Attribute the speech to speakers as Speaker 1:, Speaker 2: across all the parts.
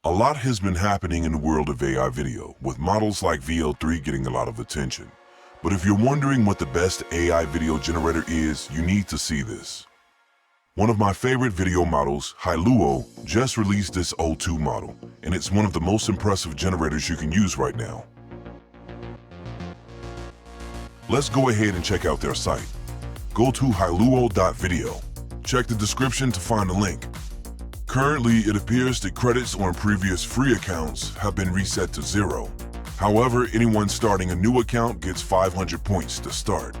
Speaker 1: A lot has been happening in the world of AI video, with models like VL3 getting a lot of attention. But if you're wondering what the best AI video generator is, you need to see this. One of my favorite video models, Hailuo, just released this O2 model, and it's one of the most impressive generators you can use right now. Let's go ahead and check out their site. Go to hailuo.video. Check the description to find a link. Currently, it appears that credits on previous free accounts have been reset to 0. However, anyone starting a new account gets 500 points to start.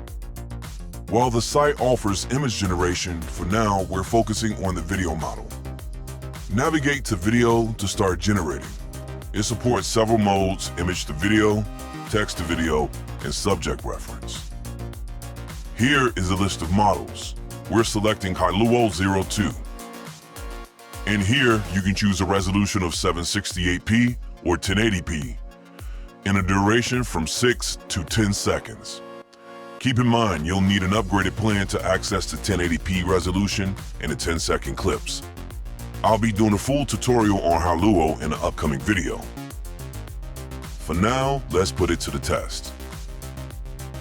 Speaker 1: While the site offers image generation, for now we're focusing on the video model. Navigate to video to start generating. It supports several modes: image to video, text to video, and subject reference. Here is a list of models. We're selecting Hailuo 02. And here you can choose a resolution of 768p or 1080p and a duration from 6 to 10 seconds. Keep in mind, you'll need an upgraded plan to access the 1080p resolution and the 10-second clips. I'll be doing a full tutorial on Hailuo in an upcoming video. For now, let's put it to the test.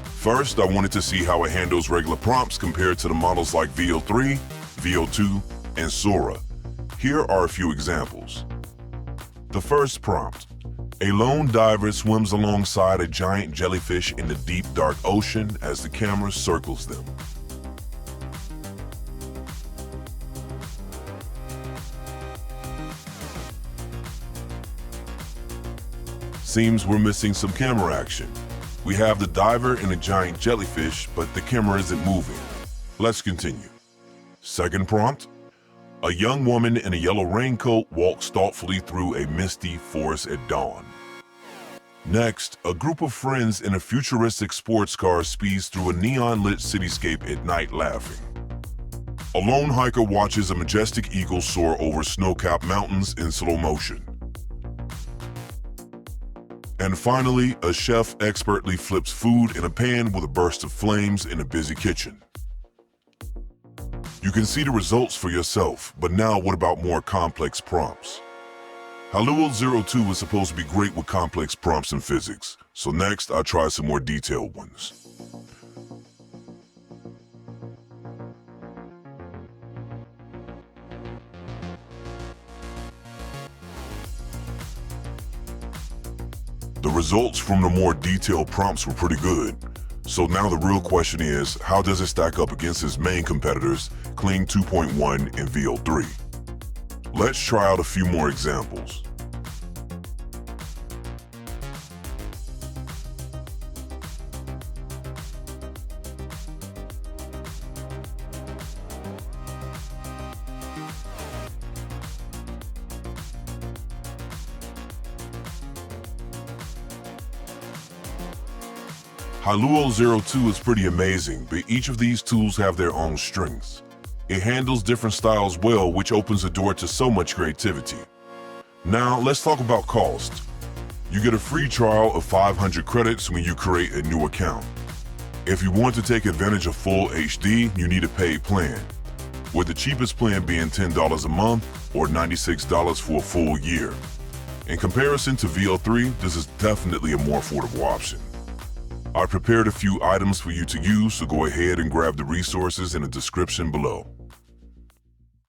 Speaker 1: First, I wanted to see how it handles regular prompts compared to the models like VL3, VO2, and Sora. Here are a few examples. The first prompt: a lone diver swims alongside a giant jellyfish in the deep, dark ocean as the camera circles them. Seems we're missing some camera action. We have the diver and a giant jellyfish, but the camera isn't moving. Let's continue. Second prompt: a young woman in a yellow raincoat walks thoughtfully through a misty forest at dawn. Next, a group of friends in a futuristic sports car speeds through a neon-lit cityscape at night laughing. A lone hiker watches a majestic eagle soar over snow-capped mountains in slow motion. And finally, a chef expertly flips food in a pan with a burst of flames in a busy kitchen. You can see the results for yourself, but now what about more complex prompts? Hailuo 02 is supposed to be great with complex prompts in physics, so next I'll try some more detailed ones. The results from the more detailed prompts were pretty good. So now the real question is, how does it stack up against its main competitors, Kling 2.1 and VL3? Let's try out a few more examples. Hailuo 02 is pretty amazing, but each of these tools have their own strengths. It handles different styles well, which opens the door to so much creativity. Now, let's talk about cost. You get a free trial of 500 credits when you create a new account. If you want to take advantage of full HD, you need a paid plan, with the cheapest plan being $10 a month or $96 for a full year. In comparison to VL3, this is definitely a more affordable option. I prepared a few items for you to use, so go ahead and grab the resources in the description below.